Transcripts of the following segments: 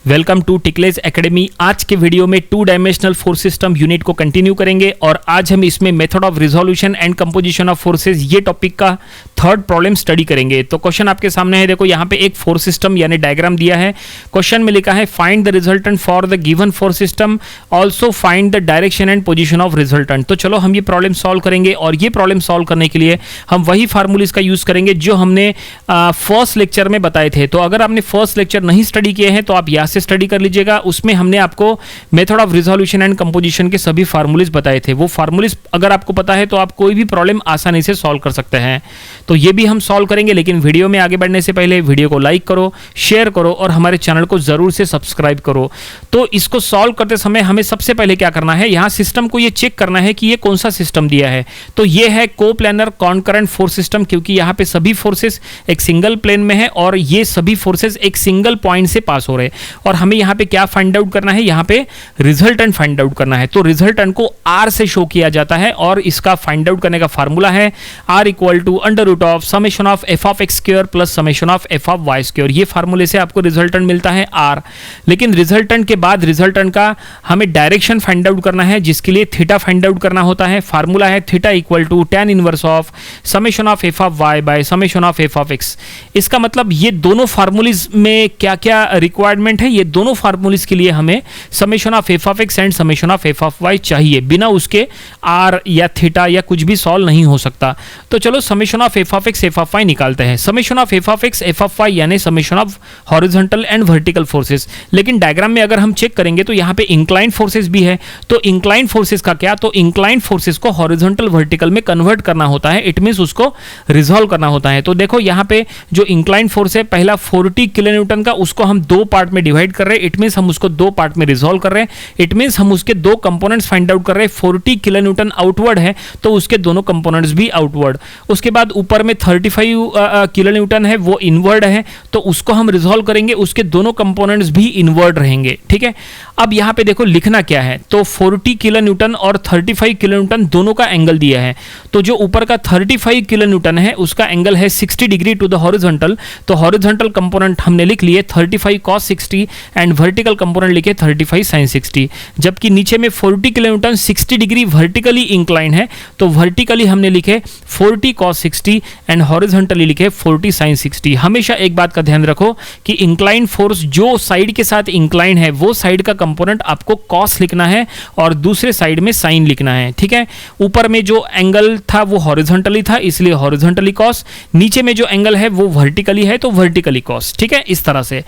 Welcome to टिकलेज academy. आज के video में two dimensional force system unit को कंटिन्यू करेंगे और आज हम इसमें method of resolution and composition of forces ये टॉपिक का थर्ड प्रॉब्लम स्टडी करेंगे। तो क्वेश्चन आपके सामने है, देखो यहाँ पे एक फोर्स सिस्टम यानी डायग्राम दिया है। क्वेश्चन में लिखा है find the resultant for the given force system, also find the direction and position of resultant. तो चलो हम ये प्रॉब्लम सॉल्व करेंगे और ये प्रॉब्लम सॉल्व करने के लिए हम वही फार्मूलेज का यूज करेंगे जो हमने फर्स्ट लेक्चर में बताए थे। तो अगर आपने फर्स्ट लेक्चर नहीं स्टडी किए हैं तो आप यहाँ से स्टडी कर लीजिएगा। उसमें हमने आपको method of resolution and composition के सभी फार्मूलेज बताए थे। वो फार्मूलेज अगर आपको पता है तो आप कोई भी प्रॉब्लम आसानी से सॉल्व कर सकते हैं। तो ये भी हम सॉल्व करेंगे, लेकिन वीडियो में आगे बढ़ने से पहले वीडियो को लाइक करो, शेयर करो और हमारे चैनल को जरूर से सब्सक्राइब करो। तो इसको सॉल्व करते समय हमें सबसे पहले क्या करना है, यहाँ सिस्टम को ये चेक करना है कि ये कौन सा सिस्टम दिया है। तो ये है कोप्लानर कॉन्करेंट फोर्स सिस्टम, क्योंकि यहाँ पे सभी फोर्सेस एक सिंगल प्लेन में है और ये सभी फोर्सेस एक सिंगल पॉइंट से पास हो रहे हैं। और हमें यहाँ पे क्या फाइंड आउट करना है, यहाँ पे रिजल्टेंट फाइंड आउट करना है। तो रिजल्टेंट को आर से शो किया जाता है और इसका फाइंड आउट करने का फार्मूला है R equal to under root of summation of F of x square plus summation of F of y square. ये फार्मूले से आपको रिजल्टेंट मिलता है आर। लेकिन रिजल्टेंट के बाद रिजल्टेंट का हमें डायरेक्शन फाइंड आउट करना है, जिसके लिए थीटा फाइंड आउट करना होता है। फार्मूला है theta equal to tan inverse of summation of F of y by summation of F of x. इसका मतलब ये दोनों फार्मूलीज में क्या क्या रिक्वायरमेंट है, ये दोनों फार्मूलीज के लिए हमें summation of F of x and summation of F of y चाहिए। बिना उसके आर या थीटा या कुछ भी सॉल्व नहीं हो सकता। तो चलो summation of F of x F of y निकालते हैं। Summation of F of x F of y यानी summation of horizontal and vertical forces. लेकिन डायग्राम में अगर हम चेक करेंगे तो यहाँ पे इंक्लाइन फोर्सेस भी है। तो इंक्लाइन फोर्सेस का क्या, तो इंक्लाइन फोर्सेस को हॉरिजॉन्टल वर्टिकल में कन्वर्ट करना होता है। इट मींस उसको रिजॉल्व करना होता है। तो देखो यहाँ पे जो इंक्लाइन फोर्स है, पहला 40 किलो न्यूटन का, उसको हम दो पार्ट में डिवाइड कर रहे हैं। इट मींस हम उसको दो पार्ट में रिजॉल्व कर रहे हैं। इट मींस हम उसके दो कंपोनेंट्स फाइंड आउट कर रहे हैं। 40 किलो न्यूटन आउटवर्ड है तो उसके दोनों कंपोनेंट्स भी आउटवर्ड। उसके बाद ऊपर में 35 किलो न्यूटन है, वो इनवर्ड है, तो उसको हम रिजॉल्व करेंगे, उसके दोनों कंपोनेंट्स भी इनवर्ड रहेंगे। ठीक है, अब यहां पे देखो लिखना क्या है, तो 40 किलो न्यूटन और 35 किलो न्यूटन दोनों का एंगल दिया है। तो जो ऊपर का 35 किलो न्यूटन है उसका एंगल है 60 डिग्री टू द हॉरिजॉन्टल। तो हॉरिजॉन्टल कंपोनेंट हमने लिख लिए 35 cos 60 एंड वर्टिकल कंपोनेंट लिखे 35 sin 60। जबकि नीचे में 40 kilo Newton 60 degree vertically incline है, तो वर्टिकली हमने लिखे 40 cos 60 एंड हॉरिजॉन्टली लिखे 40 sin 60। हमेशा एक बात का ध्यान रखो कि इंक्लाइन फोर्स जो साइड के साथ इंक्लाइन है वो साइड का कंपोनेंट आपको cos लिखना है और दूसरे साइड में sin लिखना है। ठीक है, ऊपर में जो एंगल था वो हॉरिजॉन्टली था इसलिए हॉरिजॉन्टली cos, नीचे में जो एंगल है वो वर्टिकली है तो वर्टिकली cos। ठीक है, इस तरह से।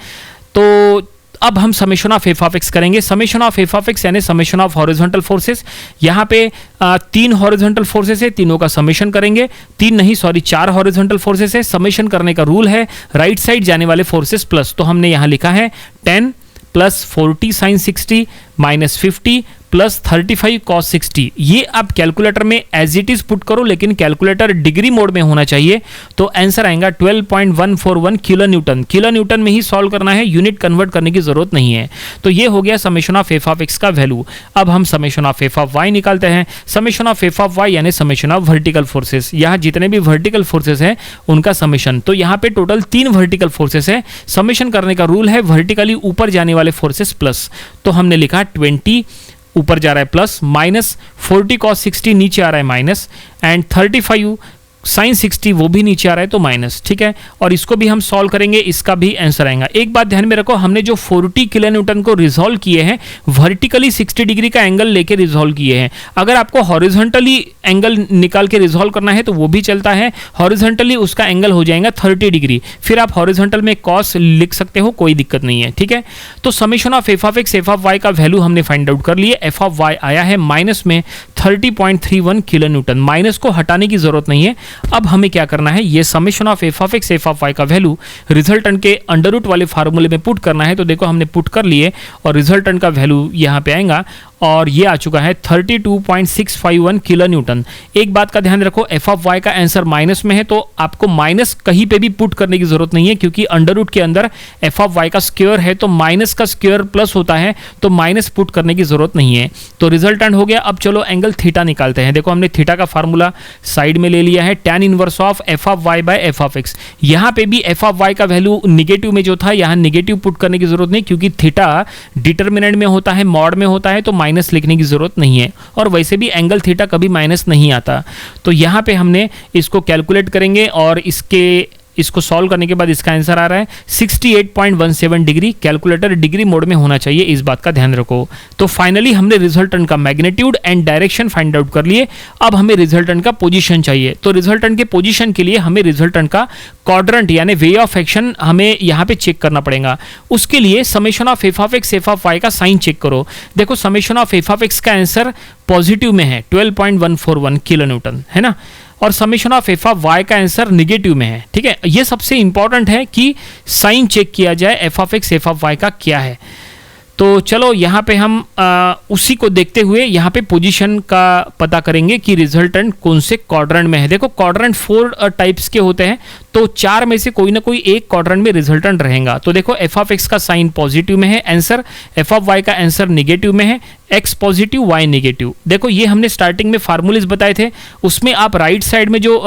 तो अब हम summation of F of x करेंगे। Summation of F of x यानी समेशन ऑफ हॉरिजॉन्टल फोर्सेस। यहाँ पे 3 हॉरिजॉन्टल फोर्सेस है, तीनों का समेशन करेंगे। 3 नहीं सॉरी 4 हॉरिजॉन्टल फोर्सेस है। समेशन करने का रूल है राइट साइड जाने वाले फोर्सेस प्लस। तो हमने यहाँ लिखा है 10 plus 40 sin 60 minus 50 plus 35 cos 60। ये आप कैलकुलेटर में एज इट इज पुट करो, लेकिन कैलकुलेटर डिग्री मोड में होना चाहिए। तो आंसर आएगा 12.141 किलो न्यूटन। किलो न्यूटन में ही सॉल्व करना है, यूनिट कन्वर्ट करने की जरूरत नहीं है। तो ये हो गया summation of F of x का वैल्यू। अब हम summation of F of y निकालते हैं। Summation of F of y यानी समेशन ऑफ वर्टिकल फोर्सेस। यहाँ जितने भी वर्टिकल फोर्सेस हैं उनका समेशन। तो यहाँ पे टोटल 3 वर्टिकल फोर्सेस है। समेशन करने का रूल है वर्टिकली ऊपर जाने वाले फोर्सेस प्लस। तो हमने लिखा 20 ऊपर जा रहा है प्लस, माइनस 40 cos 60 नीचे आ रहा है माइनस, एंड 35 sin 60 वो भी नीचे आ रहा है तो माइनस। ठीक है, और इसको भी हम सॉल्व करेंगे, इसका भी आंसर आएगा। एक बात ध्यान में रखो, हमने जो 40 किलो न्यूटन को रिजॉल्व किए हैं वर्टिकली 60 डिग्री का एंगल लेके रिजॉल्व किए हैं। अगर आपको हॉरिजॉन्टली एंगल निकाल के रिजॉल्व करना है तो वो भी चलता है। हॉरिजॉन्टली उसका एंगल हो जाएगा 30 डिग्री, फिर आप हॉरिजॉन्टल में cos लिख सकते हो, कोई दिक्कत नहीं है। ठीक है, तो summation of F of x F of y का वैल्यू हमने फाइंड आउट कर लिए। एफ ऑफ वाई आया है माइनस में 30.31 किलो न्यूटन। माइनस को हटाने की जरूरत नहीं है। अब हमें क्या करना है, ये summation of F of x F of y का वैल्यू रिजल्टेंट के अंडर रूट वाले फार्मूले में पुट करना है। तो देखो हमने पुट कर लिए और रिजल्टेंट का वैल्यू यहाँ पे आएगा और ये आ चुका है 32.651 किलो न्यूटन। एक बात का ध्यान रखो, एफ ऑफ वाई का आंसर माइनस में है तो आपको माइनस कहीं पे भी पुट करने की जरूरत नहीं है, क्योंकि अंडर रूट के अंदर एफ ऑफ वाई का स्क्वायर है तो माइनस का स्क्वायर प्लस होता है, तो माइनस पुट करने की जरूरत नहीं है। तो रिजल्टेंट हो गया। अब चलो एंगल थीटा निकालते हैं। देखो हमने थीटा का फार्मूला साइड में ले लिया है, tan inverse of F of y by F of x. यहां पे भी एफ ऑफ वाई का वैल्यू निगेटिव में जो था, यहां निगेटिव पुट करने की जरूरत नहीं, क्योंकि थीटा डिटरमिनेंट में होता है, मॉड में होता है, तो माइनस लिखने की जरूरत नहीं है। और वैसे भी एंगल थीटा कभी माइनस नहीं आता। तो यहां पे हमने इसको कैलकुलेट करेंगे और इसको सॉल्व करने के बाद इसका आंसर आ रहा है 68.17 डिग्री। कैलकुलेटर डिग्री मोड में होना चाहिए, इस बात का ध्यान रखो। तो फाइनली हमने रिजल्टेंट का magnitude and direction find out कर लिए। अब हमें रिजल्टेंट का पोजीशन चाहिए। तो रिजल्टेंट के पोजीशन के लिए हमें रिजल्टेंट का क्वाड्रेंट यानी वे ऑफ एक्शन हमें यहाँ पे चेक करना पड़ेगा। उसके लिए summation of F of x F of y का साइन चेक करो। देखो summation of F of x का आंसर पॉजिटिव में है 12.141 किलो न्यूटन, है ना, और summation of F of y का आंसर निगेटिव में है। ठीक है, ये सबसे इंपॉर्टेंट है कि साइन चेक किया जाए F of x F of y का क्या है। तो चलो यहाँ पे हम उसी को देखते हुए यहाँ पे पोजीशन का पता करेंगे कि रिजल्टेंट कौन से क्वाड्रेंट में है। देखो क्वाड्रेंट 4 टाइप्स के होते हैं, तो 4 में से कोई ना कोई एक क्वाड्रेंट में रिजल्टेंट रहेगा। तो देखो एफ ऑफ एक्स का साइन पॉजिटिव में है आंसर, एफ ऑफ वाई का आंसर निगेटिव में है, एक्स पॉजिटिव वाई निगेटिव। देखो ये हमने स्टार्टिंग में फार्मूलेज बताए थे, उसमें आप राइट साइड में जो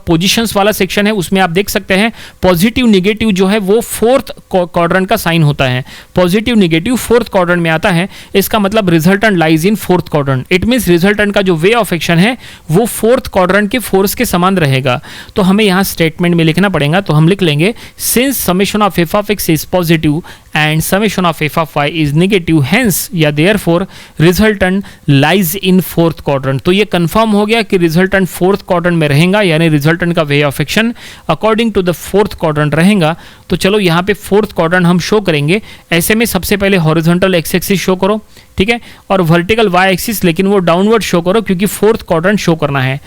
पोजीशंस वाला सेक्शन है उसमें आप देख सकते हैं पॉजिटिव निगेटिव जो है वो 4th क्वाड्रेंट का साइन होता है। पॉजिटिव निगेटिव 4th क्वाड्रेंट में आता है, इसका मतलब resultant lies in 4th quadrant. It means resultant का जो वे ऑफ एक्शन है वो 4th क्वाड्रेंट के फोर्स के समान रहेगा। तो हमें यहाँ स्टेटमेंट में लिखना पड़ेगा, तो हम लिख लेंगे since summation of F of x is positive and summation of F of y is negative, hence या therefore resultant lies in 4th quadrant. तो ये कंफर्म हो गया कि रिजल्टेंट 4th क्वाड्रेंट में रहेगा, यानी रिजल्टेंट का way of action according to the 4th quadrant रहेगा। तो चलो यहाँ पे 4th क्वाड्रेंट हम शो करेंगे। ऐसे में सबसे पहले हॉरिजॉन्टल एक्स एक्सिस शो करो, ठीक है, और वर्टिकल वाई एक्सिस, लेकिन वो डाउनवर्ड शो करो क्योंकि 4th क्वाड्रेंट शो करना है।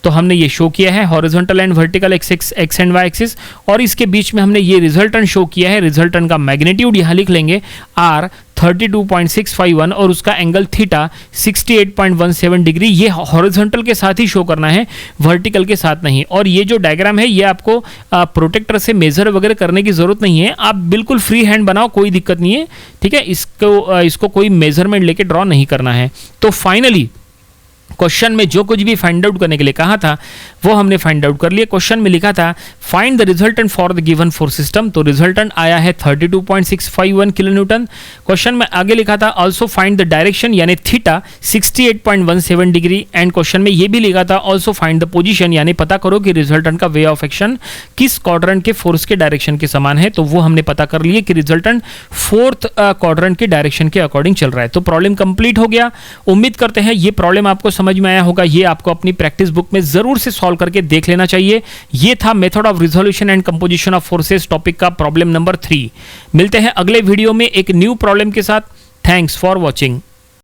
तो हमने ये शो किया है horizontal and vertical x and y axis, और इसके बीच में हमने ये रिजल्टेंट शो किया है। रिजल्टेंट का मैग्नीट्यूड यहाँ लिख लेंगे आर 32.651 और उसका एंगल थीटा 68.17 डिग्री। ये हॉरिजॉन्टल के साथ ही शो करना है, वर्टिकल के साथ नहीं। और ये जो डायग्राम है ये आपको प्रोटेक्टर से मेजर वगैरह करने की जरूरत नहीं है, आप बिल्कुल फ्री हैंड बनाओ, कोई दिक्कत नहीं है। ठीक है, इसको कोई मेजरमेंट लेके ड्रॉ नहीं करना है। तो फाइनली क्वेश्चन में जो कुछ भी फाइंड आउट करने के लिए कहा था वो हमने फाइंड आउट कर लिया। क्वेश्चन में लिखा था find the resultant for the given force system, तो रिजल्टेंट आया है 32.651 किलो न्यूटन। क्वेश्चन में आगे लिखा था आल्सो फाइंड द डायरेक्शन यानी थीटा 68.17 डिग्री, एंड क्वेश्चन में ये भी लिखा था आल्सो फाइंड द पोजीशन यानी पता करो कि रिजल्टेंट का वे ऑफ एक्शन किस क्वाड्रेंट के फोर्स के डायरेक्शन के समान है। तो वो हमने पता कर लिए कि रिजल्टेंट 4th क्वाड्रेंट के डायरेक्शन के अकॉर्डिंग चल रहा है। तो प्रॉब्लम कंप्लीट हो गया। उम्मीद करते हैं ये प्रॉब्लम आपको समझ में आया होगा। ये आपको अपनी प्रैक्टिस बुक में जरूर से सॉल्व करके देख लेना चाहिए। ये था method of resolution and composition of forces topic का प्रॉब्लम नंबर 3। मिलते हैं अगले वीडियो में एक न्यू प्रॉब्लम के साथ। Thanks for watching.